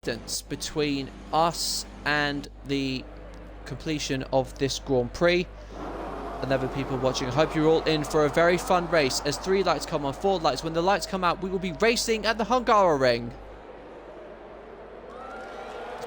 distance between us and the completion of this Grand Prix. 11 people watching. I hope you're all in for a very fun race as 3 lights come on, 4 lights. When the lights come out, we will be racing at the Hungary ring.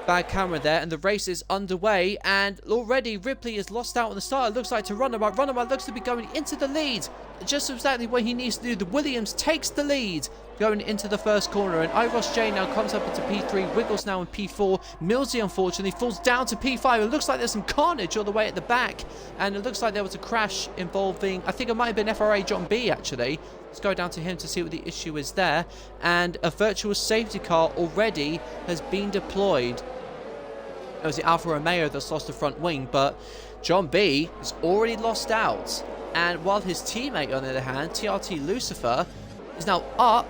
Bad camera there, and the race is underway, and already Ripley is lost out on the start. It looks like to Runabout. Runabout looks to be going into the lead, just exactly what he needs to do. The Williams takes the lead going into the first corner, and IIRL now comes up into P3, Wiggles now in P4. Millsy unfortunately falls down to P5. It looks like there's some carnage all the way at the back, and it looks like there was a crash involving, I think it might have been FRA John B actually. Let's go down to him to see what the issue is there. And a virtual safety car already has been deployed. It was the Alfa Romeo that's lost the front wing, but John B has already lost out. And while his teammate, on the other hand, TRT Lucifer, is now up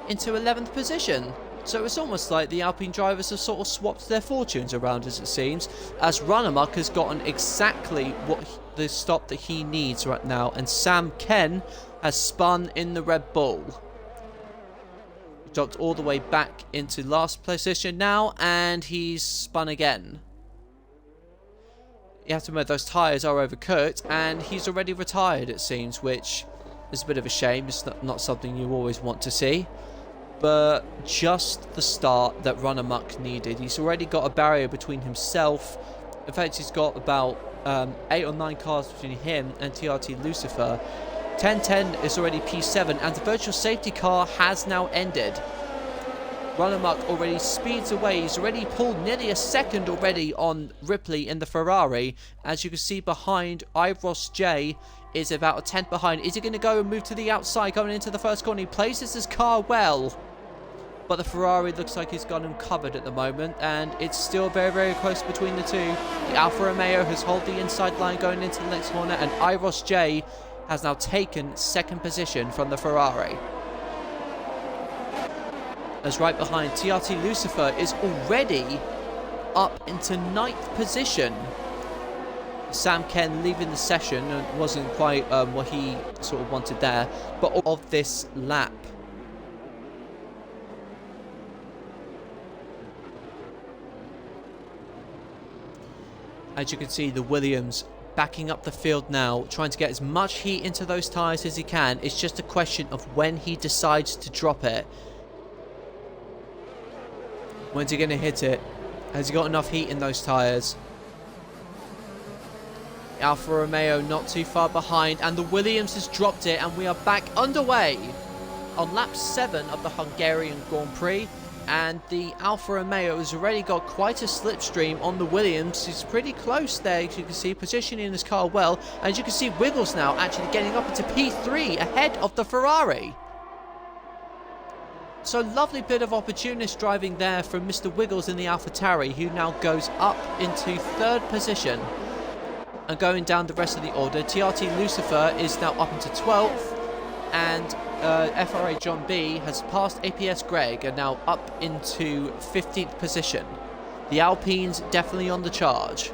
into 11th position. So it's almost like the Alpine drivers have sort of swapped their fortunes around, as it seems, as Runamuck has gotten exactly the stop that he needs right now, and Sam Ken has spun in the Red Bull. Dropped all the way back into last position now, and he's spun again. You have to admit those tyres are overcooked, and he's already retired, it seems, which is a bit of a shame. It's not something you always want to see. But just the start that Runamuck needed. He's already got a barrier between himself. In fact, he's got about 8 or 9 cars between him and TRT Lucifer. 10-10 is already P7, and the virtual safety car has now ended. Runamuck already speeds away. He's already pulled nearly a second already on Ripley in the Ferrari. As you can see behind, IIRL is about a tenth behind. Is he going to go and move to the outside going into the first corner? He places his car well, but the Ferrari looks like he's got him covered at the moment, and it's still very, very close between the two. The Alfa Romeo has held the inside line going into the next corner, and IIRL has now taken second position from the Ferrari. As right behind, TRT Lucifer is already up into 9th position. Sam Ken leaving the session, and wasn't quite what he sort of wanted there, but of this lap. As you can see, the Williams backing up the field now, trying to get as much heat into those tyres as he can. It's just a question of when he decides to drop it. When's he going to hit it? Has he got enough heat in those tyres? Alfa Romeo not too far behind, and the Williams has dropped it, and we are back underway on lap 7 of the Hungarian Grand Prix. And the Alfa Romeo has already got quite a slipstream on the Williams. He's pretty close there, as you can see, positioning his car well. And as you can see, Wiggles now actually getting up into P3 ahead of the Ferrari. So lovely bit of opportunist driving there from Mr. Wiggles in the AlphaTauri, who now goes up into 3rd position. And going down the rest of the order, TRT Lucifer is now up into 12th. And FRA John B has passed APS Greg and now up into 15th position. The Alpines definitely on the charge.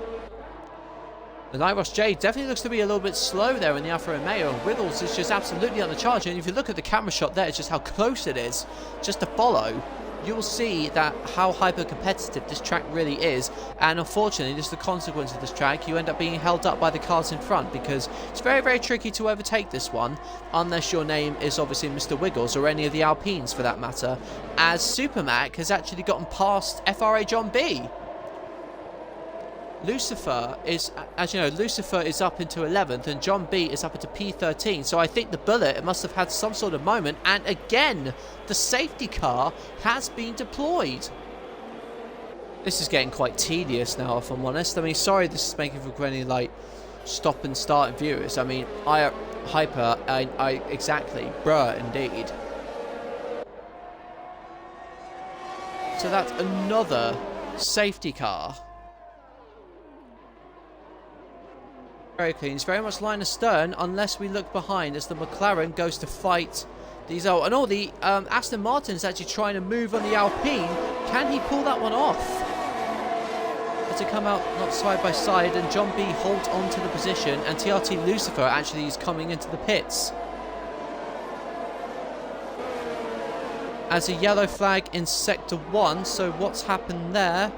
And IIRL definitely looks to be a little bit slow there in the Alfa Romeo. Wiggles is just absolutely on the charge. And if you look at the camera shot there, it's just how close it is just to follow. You will see that how hyper-competitive this track really is, and unfortunately, this is the consequence of this track. You end up being held up by the cars in front, because it's very, very tricky to overtake this one, unless your name is obviously Mr. Wiggles, or any of the Alpines for that matter, as Supermac has actually gotten past FRA John B. Lucifer is, as you know, Lucifer is up into 11th and John B is up into P13. So I think the bullet must have had some sort of moment. And again, the safety car has been deployed. This is getting quite tedious now, if I'm honest. I mean, sorry this is making for any, like, stop and start viewers. I mean, exactly. Bruh, indeed. So that's another safety car. Very clean. It's very much line astern, unless we look behind as the McLaren goes to fight these. Oh, and all the Aston Martin is actually trying to move on the Alpine. Can he pull that one off? To come out not side by side, and John B holds on to the position, and TRT Lucifer actually is coming into the pits. as a yellow flag in Sector 1. So what's happened there?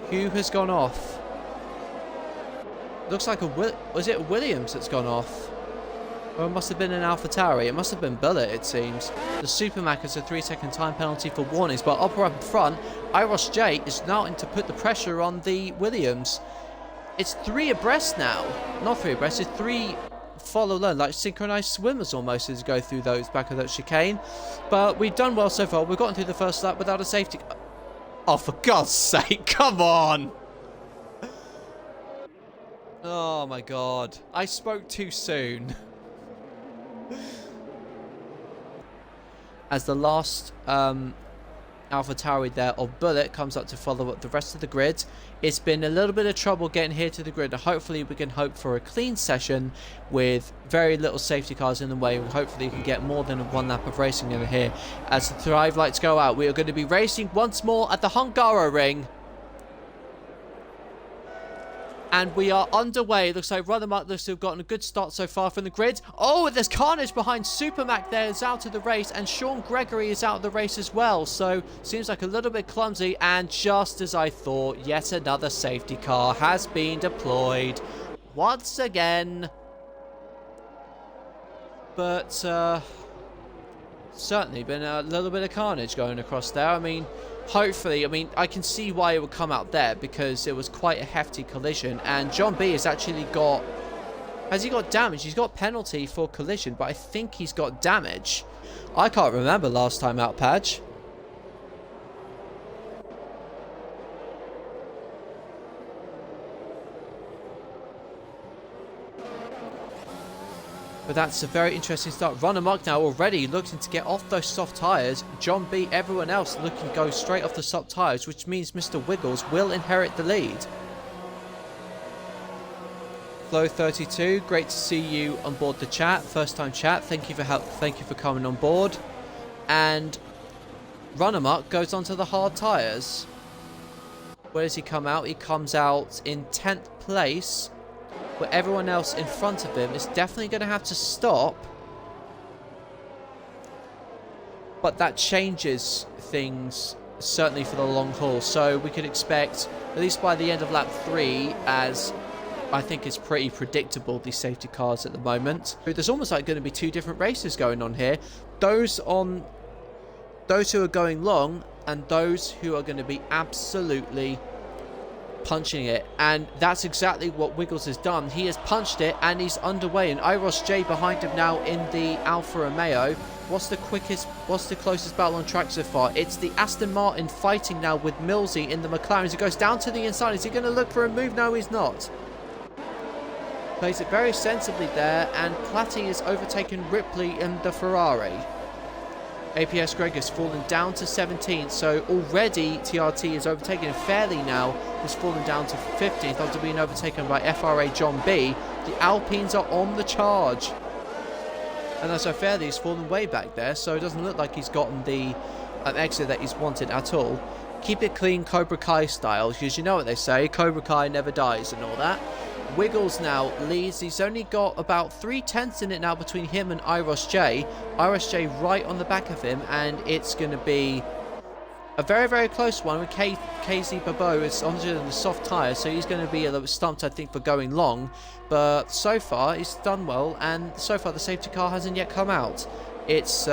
Who has gone off? Looks like was it Williams that's gone off? Or it must have been an AlphaTauri. It must have been Bullet, it seems. The Supermac has a 3-second time penalty for warnings, but up in front, Iros J is starting to put the pressure on the Williams. It's 3 abreast now. Not 3 abreast, it's 3 follow-along, like synchronized swimmers almost as go through those back of that chicane. But we've done well so far. We've gotten through the first lap without a safety. Oh, for God's sake, come on! Oh my God, I spoke too soon. As the last AlphaTauri there of Bullet comes up to follow up the rest of the grid. It's been a little bit of trouble getting here to the grid. Hopefully we can hope for a clean session with very little safety cars in the way. Hopefully we can get more than 1 lap of racing in here. As the Thrive lights go out, we are going to be racing once more at the Hungaroring. And we are underway. It looks like Runamuck looks to have gotten a good start so far from the grid. Oh, there's carnage behind Supermac there. Is out of the race. And Sean Gregory is out of the race as well. So, seems like a little bit clumsy. And just as I thought, yet another safety car has been deployed. Once again. But, certainly been a little bit of carnage going across there. I mean, hopefully, I can see why it would come out there because it was quite a hefty collision. And John B has actually got... Has he got damage? He's got penalty for collision, but I think he's got damage. I can't remember last time out, Padge. But that's a very interesting start. Run amok now already looking to get off those soft tyres. John B, everyone else looking to go straight off the soft tyres, which means Mr. Wiggles will inherit the lead. Flow32, great to see you on board the chat. First time chat. Thank you for help. Thank you for coming on board. And Run amok goes onto the hard tyres. Where does he come out? He comes out in 10th place. But everyone else in front of him is definitely going to have to stop. But that changes things, certainly for the long haul. So we could expect, at least by the end of lap 3, as I think it's pretty predictable, these safety cars at the moment. There's almost like going to be 2 different races going on here. Those who are going long and those who are going to be absolutely punching it, and that's exactly what Wiggles has done. He has punched it and he's underway, and Iros J behind him now in the Alfa Romeo. What's the closest battle on track so far? It's the Aston Martin fighting now with Millsy in the McLaren. He goes down to the inside. Is he going to look for a move? No, he's not. Plays it very sensibly there, and Platty has overtaken Ripley in the Ferrari. APS Greg has fallen down to 17th, so already TRT is overtaken. Fairly now has fallen down to 15th after being overtaken by FRA John B. The Alpines are on the charge. And also Fairley has fallen way back there, so it doesn't look like he's gotten the exit that he's wanted at all. Keep it clean Cobra Kai style, because you know what they say, Cobra Kai never dies and all that. Wiggles now leads. He's only got about 3/10 in it now between him and Iros J. Iros J right on the back of him, and it's going to be a very, very close one with KZ Babo is onto the soft tyre, so he's going to be a little bit stumped, I think, for going long. But so far, he's done well, and so far the safety car hasn't yet come out. It's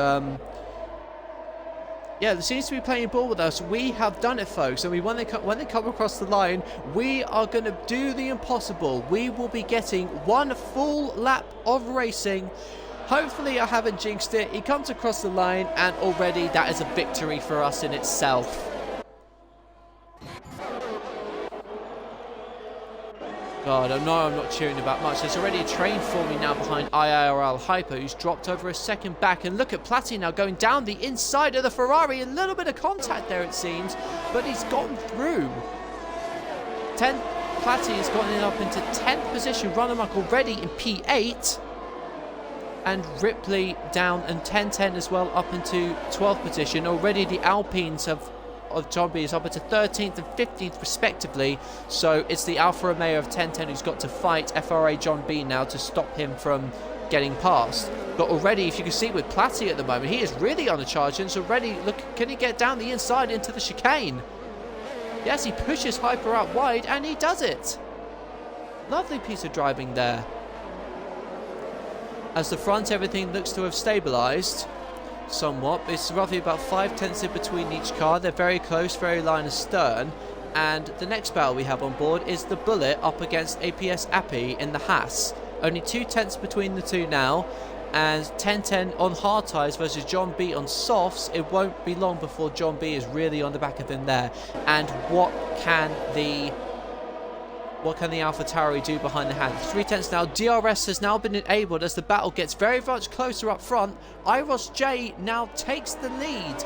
yeah, there seems to be playing ball with us. We have done it, folks. I mean, when they come across the line, we are going to do the impossible. We will be getting 1 full lap of racing. Hopefully, I haven't jinxed it. He comes across the line, and already that is a victory for us in itself. God, I know I'm not cheering about much. There's already a train forming now behind IIRL Hyper, who's dropped over a second back. And look at Platty now going down the inside of the Ferrari. A little bit of contact there, it seems, but he's gotten through. Platty has gotten it up into 10th position. Runamuck already in P8. And Ripley down and 10-10 as well up into 12th position. Already the Alpines of John B is up into 13th and 15th respectively. So it's the Alfa Romeo of 10-10 who's got to fight FRA John B now to stop him from getting past. But already, if you can see with Platty at the moment, he is really on a charge, and it's already, look, can he get down the inside into the chicane? Yes, he pushes Hyper out wide, and he does it. Lovely piece of driving there. As the front, everything looks to have stabilised somewhat. It's roughly about 5/10 in between each car. They're very close, very line astern. And the next battle we have on board is the Bullet up against APS Appy in the Haas. Only 2/10 between the two now. And 10-10 on hard tyres versus John B on softs. It won't be long before John B is really on the back of him there. And what can the AlphaTauri do behind the hand? 3/10 now. DRS has now been enabled as the battle gets very much closer up front. IIRL now takes the lead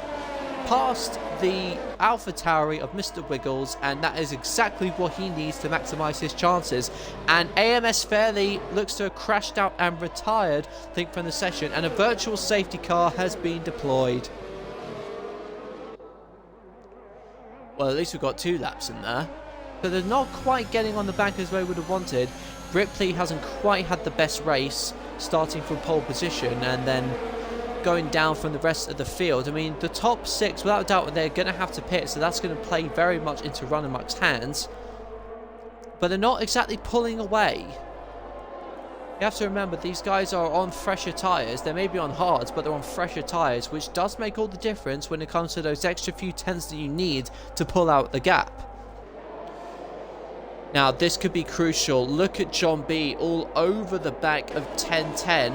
past the AlphaTauri of Mr. Wiggles, and that is exactly what he needs to maximise his chances. And AMS Fairley looks to have crashed out and retired, I think, from the session, and a virtual safety car has been deployed. Well, at least we've got 2 laps in there. But they're not quite getting on the back as they would have wanted. Ripley hasn't quite had the best race, starting from pole position and then going down from the rest of the field. I mean, the top 6, without a doubt, they're going to have to pit, so that's going to play very much into Runnermuck's hands. But they're not exactly pulling away. You have to remember, these guys are on fresher tyres. They may be on hards, but they're on fresher tyres, which does make all the difference when it comes to those extra few tenths that you need to pull out the gap. Now, this could be crucial. Look at John B all over the back of 10-10.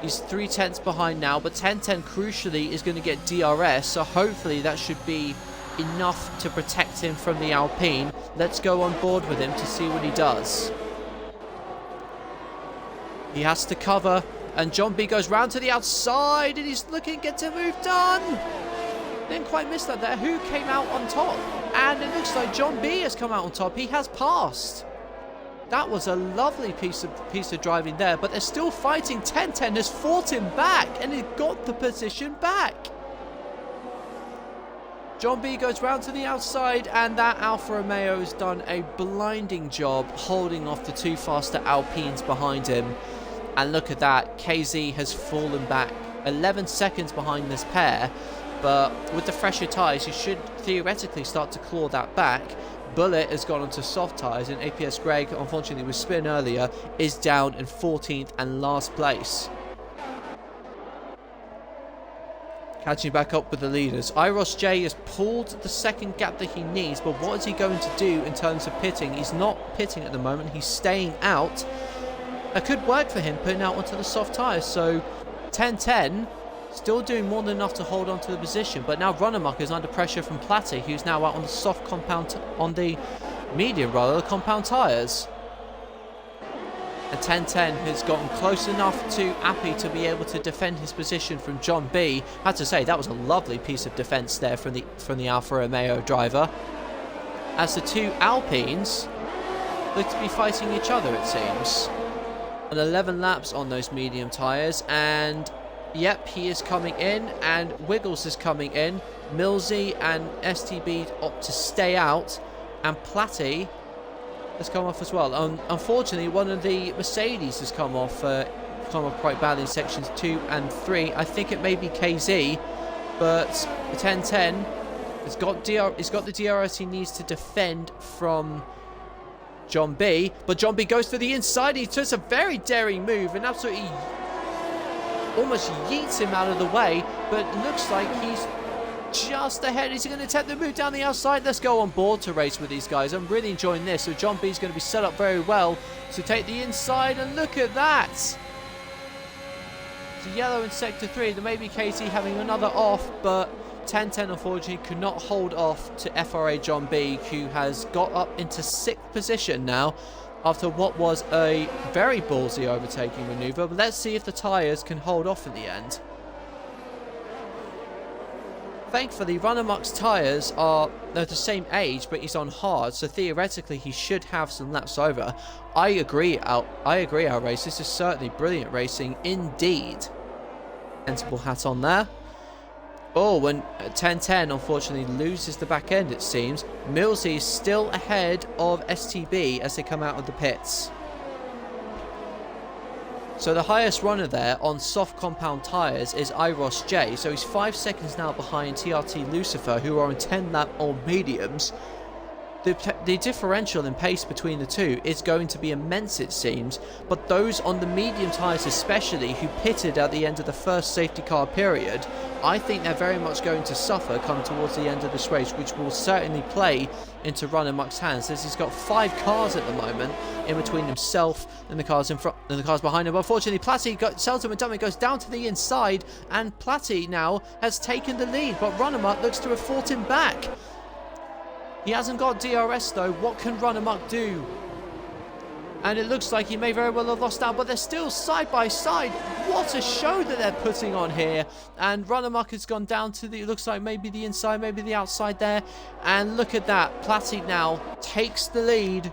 He's 3/10 behind now, but 10-10 crucially is going to get DRS, so hopefully that should be enough to protect him from the Alpine. Let's go on board with him to see what he does. He has to cover, and John B goes round to the outside, and he's looking to get to move done. Didn't quite miss that there. Who came out on top? And it looks like John B has come out on top. He has passed. That was a lovely piece of driving there, but they're still fighting. 10-10 has fought him back, and he got the position back. John B goes round to the outside, and that Alfa Romeo has done a blinding job holding off the 2 faster Alpines behind him. And look at that, KZ has fallen back 11 seconds behind this pair, but with the fresher tyres, you should theoretically start to claw that back. Bullet has gone onto soft tyres, and APS Greg, unfortunately with spin earlier, is down in 14th and last place. Catching back up with the leaders. IIRL has pulled the second gap that he needs, but what is he going to do in terms of pitting? He's not pitting at the moment, he's staying out. That could work for him, putting out onto the soft tyres, so 10-10... still doing more than enough to hold on to the position, but now Runnermuck is under pressure from Platty, who's now out on the soft compound, on the medium rather, the compound tyres. And 10-10 has gotten close enough to Appy to be able to defend his position from John B. I have to say, that was a lovely piece of defence there from the Alfa Romeo driver. As the 2 Alpines look to be fighting each other, it seems. And 11 laps on those medium tyres, and yep, he is coming in, and Wiggles is coming in. Millsy and STB opt to stay out, and Platty has come off as well. Unfortunately, one of the Mercedes has come off quite badly in sections 2 and 3. I think it may be KZ, but the 10-10 has got the DRS he needs to defend from John B. But John B goes to the inside. He does a very daring move and absolutely almost yeets him out of the way, but looks like he's just ahead. Is he going to attempt to move down the outside? Let's go on board to race with these guys. I'm really enjoying this. So John B is going to be set up very well to take the inside, and look at that. It's yellow in sector 3. There may be KT having another off, but 10-10 unfortunately could not hold off to FRA John B, who has got up into 6th position now after what was a very ballsy overtaking manoeuvre. But let's see if the tyres can hold off in the end. Thankfully, Runnermuck's tyres are the same age, but he's on hard, so theoretically he should have some laps over. I agree, our race. This is certainly brilliant racing indeed. Sensible hat on there. Oh, when 10-10 unfortunately loses the back end, it seems. Millsy is still ahead of STB as they come out of the pits. So the highest runner there on soft compound tyres is IIRL J. So he's 5 seconds now behind TRT Lucifer, who are on 10 lap on mediums. The differential in pace between the two is going to be immense, it seems, but those on the medium tyres especially, who pitted at the end of the first safety car period, I think they're very much going to suffer coming towards the end of this race, which will certainly play into Runner Muck's hands, as he's got 5 cars at the moment in between himself and the cars in front and the cars behind him. But unfortunately, Platty Selton McDermott goes down to the inside, and Platty now has taken the lead, but Runner Muck looks to have fought him back. He hasn't got DRS though. What can Runner Muck do? And it looks like he may very well have lost out, but they're still side by side. What a show that they're putting on here. And Runner Muck has gone down to the, it looks like maybe the inside, maybe the outside there. And look at that. Platty now takes the lead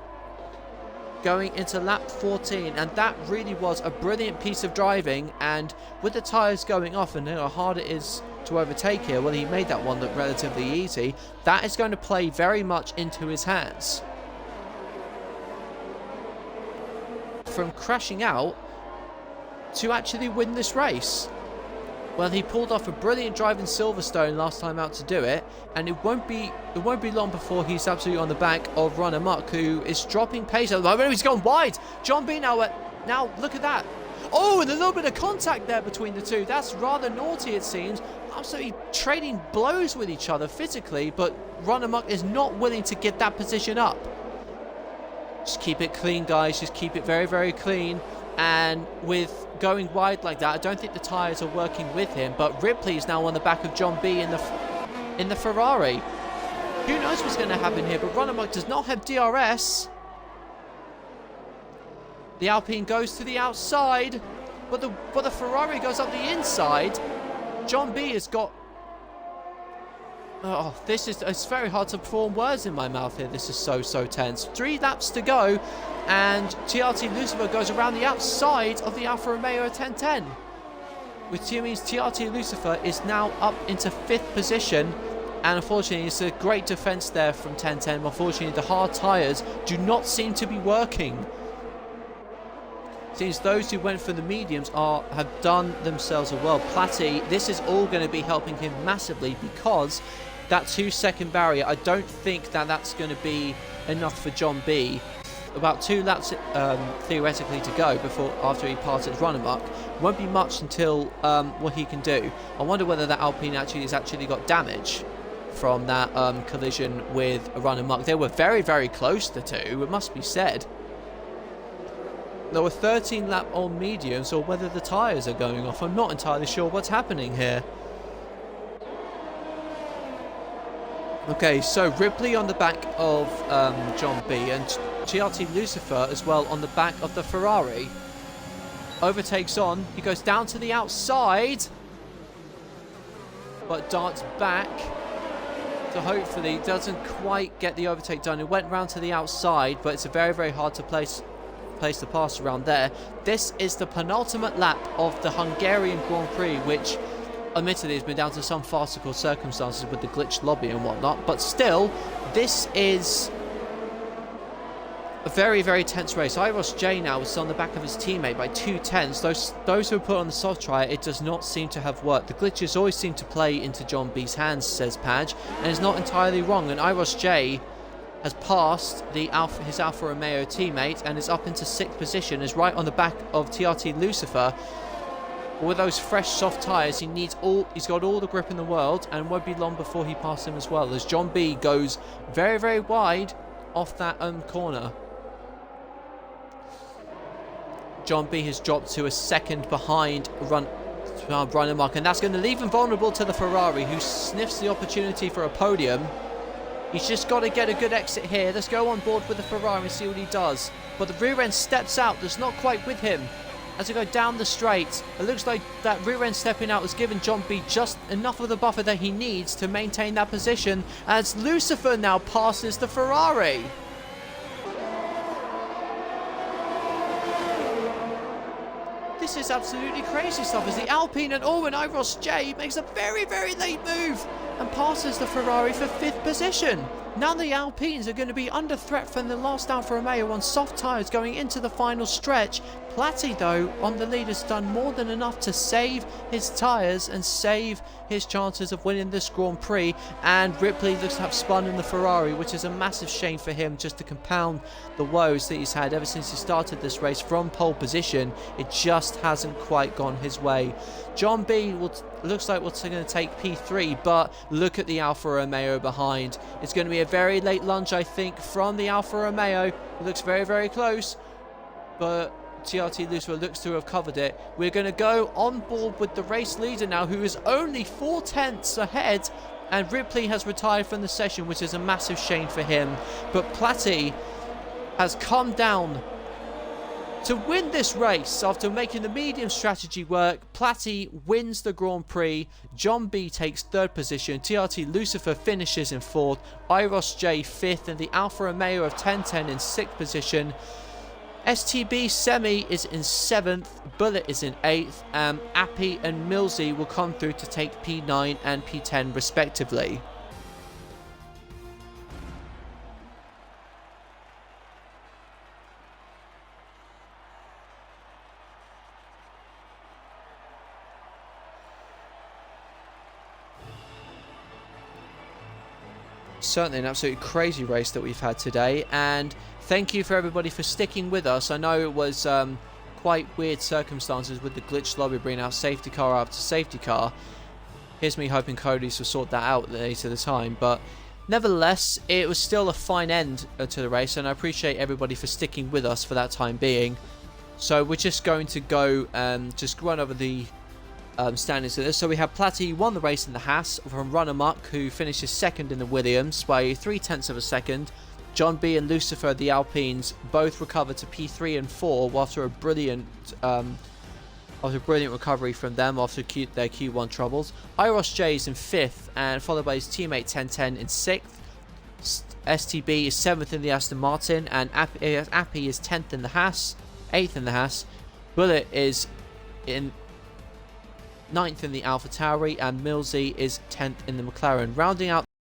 going into lap 14, and that really was a brilliant piece of driving. And with the tyres going off and how hard it is to overtake here, well, he made that one look relatively easy. That is going to play very much into his hands. From crashing out to actually win this race. Well, he pulled off a brilliant drive in Silverstone last time out to do it, and it won't be long before he's absolutely on the back of Runner Muck, who is dropping pace at the moment. He's gone wide. John B now look at that. Oh, and a little bit of contact there between the two. That's rather naughty, it seems. Absolutely trading blows with each other physically, but Runner Muck is not willing to get that position up. Just keep it clean, guys. Just keep it very, very clean. And with going wide like that, I don't think the tyres are working with him. But Ripley is now on the back of John B in the Ferrari. Who knows what's going to happen here? But Runner Muck does not have DRS. The Alpine goes to the outside, but the Ferrari goes up the inside. John B has got... Oh, it's very hard to form words in my mouth here. This is so tense. 3 laps to go, and TRT Lucifer goes around the outside of the Alfa Romeo 1010. Which means TRT Lucifer is now up into 5th position. And unfortunately, it's a great defense there from 1010. Unfortunately, the hard tyres do not seem to be working. Seems those who went for the mediums have done themselves a well. Platty, this is all going to be helping him massively, because that 2-second barrier, I don't think that's going to be enough for John B. About 2 laps theoretically to go after he passes Runner Muck. Won't be much until what he can do. I wonder whether that Alpine has actually got damage from that collision with Runner Muck. They were very, very close, the two, it must be said. There were 13 lap on mediums, or whether the tyres are going off. I'm not entirely sure what's happening here. Okay, so Ripley on the back of John B, and TRT Lucifer as well on the back of the Ferrari. Overtakes on. He goes down to the outside, but darts back. So hopefully doesn't quite get the overtake done. It went round to the outside, but it's a very, very hard to place the pass around there. This is the penultimate lap of the Hungarian Grand Prix, which admittedly has been down to some farcical circumstances with the glitched lobby and whatnot, but still, this is a very, very tense race. IIRL J now is on the back of his teammate by 2/10. Those who are put on the soft tire, it does not seem to have worked. The glitches always seem to play into John B's hands, says Padge, and is not entirely wrong. And IIRL J has passed his Alfa Romeo teammate and is up into 6th position, is right on the back of TRT Lucifer. With those fresh soft tyres, he's got all the grip in the world, and won't be long before he passes him as well, as John B goes very, very wide off that corner. John B has dropped to a 2nd behind Runner Muck, and that's going to leave him vulnerable to the Ferrari, who sniffs the opportunity for a podium. He's just got to get a good exit here. Let's go on board with the Ferrari and see what he does. But the rear end steps out. That's not quite with him. As we go down the straight, it looks like that rear end stepping out has given John B just enough of the buffer that he needs to maintain that position, as Lucifer now passes the Ferrari. This is absolutely crazy stuff, as the Alpine and IIRL J makes a very, very late move and passes the Ferrari for 5th position. Now the Alpines are going to be under threat from the last Alfa Romeo on soft tyres going into the final stretch. Platty, though, on the lead has done more than enough to save his tyres and save his chances of winning this Grand Prix. And Ripley looks to have spun in the Ferrari, which is a massive shame for him, just to compound the woes that he's had ever since he started this race from pole position. It just hasn't quite gone his way. John B looks like we're going to take P3, but look at the Alfa Romeo behind. It's going to be a very late lunge, I think, from the Alfa Romeo. It looks very, very close, but TRT Lucifer looks to have covered it. We're going to go on board with the race leader now, who is only 4 tenths ahead, and Ripley has retired from the session, which is a massive shame for him. But Platty has come down to win this race after making the medium strategy work. Platty wins the Grand Prix. John B takes 3rd position. TRT Lucifer finishes in 4th. Iros J 5th, and the Alfa Romeo of 1010 in 6th position. STB Semi is in 7th, Bullet is in 8th, Appy and Millsy will come through to take P9 and P10 respectively. Certainly an absolutely crazy race that we've had today, and thank you for everybody for sticking with us. I know it was quite weird circumstances with the glitch lobby bringing out safety car after safety car. Here's me hoping Cody's will sort that out later the time, but nevertheless, it was still a fine end to the race, and I appreciate everybody for sticking with us for that time being. So we're just going to go just run over the standings of this. So we have Platty won the race in the Haas from Run Amok, who finishes 2nd in the Williams by 3 tenths of a second. John B and Lucifer, the Alpines, both recovered to P3 and 4 after a brilliant recovery from them after their Q1 troubles. Iros J is in 5th, and followed by his teammate 1010 in 6th. STB is 7th in the Aston Martin, and Appy is 10th in the Haas, 8th in the Haas. Bullet is in 9th in the AlphaTauri, and Millsy is 10th in the McLaren. Rounding out